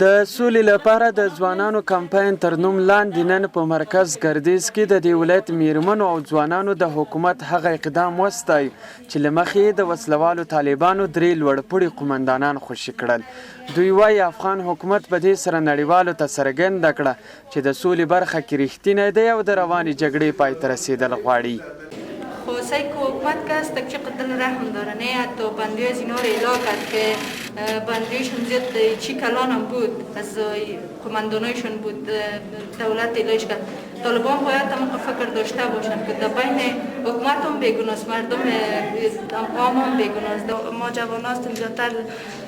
د سولې لپاره د ځوانانو کمپاین تر نوم لاندې نن په مرکز ګردیز کې د دې ولایت میرمنو او ځوانانو د حکومت هغه اقدام وستای چې له مخې د وسلوالو طالبانو درې لوړپوړي قومندانان خوشي کړل. دوی وایي افغان حکومت په دې سره نړیوالو ته څرګنده کړه چې د سولې برخه کې رښتینی دی او د روانې جګړې پای ته رسیدل غواړي. خب سعی که حکومت که است که قدر رحم داره نه حتی بندی از اینا رو اعلام کرد که بندیشون زیاد چی کلان هم بود از قماندانایشون بود دولت اعلامش کرد. طالبان باید هم فکر داشته باشن که در بین حکومت هم بیگناست مردم عام هم بیگناست. ما جوان هستیم زیادتر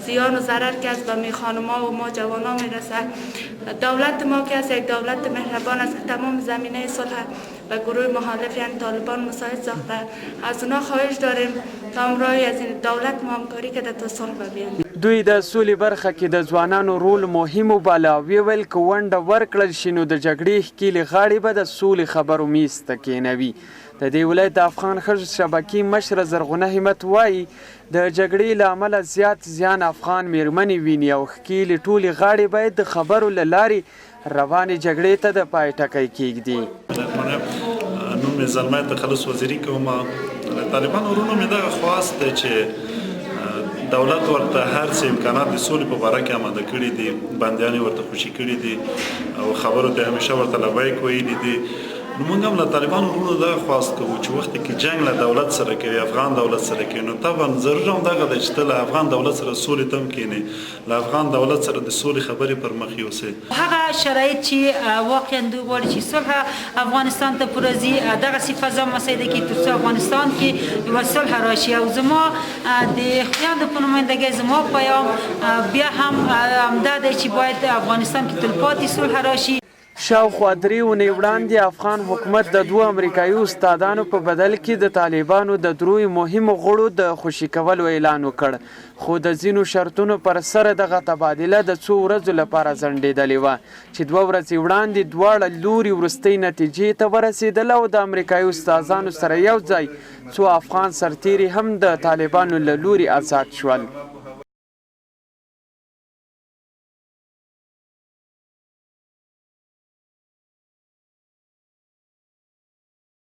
زیان و ضرر که از به می خانما و ما جوان ها میرسه. دولت ما که از یک دولت مهربان است که تمام زمینه صلح و گروه مخالف یعنی طالبان مساعد ساخته. از اونا خواهش داریم تا همراهی از این دولت ما همکاری که تا صلح بیاین. دوی د سولې برخه کې د ځوانانو رول مهم وباله او ویل که ونډه ورکړل شي نو د جګړې ښکېلې غاړې به د سولې خبرو میز ته کېنوي. د دې ولایت د افغان ښځو شبکې مشره زرغونه همت وایي د جګړې له امله زیات زیان افغان میرمنې ویني او ښکېلې ټولې غاړې باید د خبرو له لارې روانې جګړې ته د پای ټکی کېږدي. نوم یې زلمی تخلص وزیري کوم. طالبان ورونو مې دغه خواست دی چې دولت ورته هر څه امکانات د سولې په باره کې آماده کړي دي، بندیان ورته خوشي کړي دي او خبرو ته همیشه ورته لبیک ویلي دي. نو موږ هم له طالبانو ورونو دغه خواست کوو چې وخت کې جنګ له دولت سره کوي، افغان دولت سره کوي، نو طبعا ضرور هم دغه دی چې ته له افغان دولت سره سولې ته هم کښېنې، له افغان دولت سره د سولې خبرې پر مخ یوسې. هغه شرایط چې واقعا دوی غواړي چې صلح افغانستان ته پرځي دغسې فضا مساعده کړي تر څو افغانستان کې یوه صلح راشي. او زما د خویندو په نمایندګۍ زما پیام بیا هم همدا دی چې باید افغانستان کې تلپاتې صلح راشي. شاوخوا 3 اونۍ وړاندې افغان حکومت د 2 امریکایي استادانو په بدل کې د طالبانو د 3 مهمو غړو د خوشي کولو اعلان وکړ، خو د ځینو شرطونو پر سره دغه تبادله د 2 ورځو لپاره ځنډېدلې وه چې 2 ورځې وړاندې دواړه لوري وروستۍ نتیجې ته ورسېدل او د امریکایي استادانو سره یو ځای 2 افغان سرتیري هم د طالبانو له لوري آزاد شول.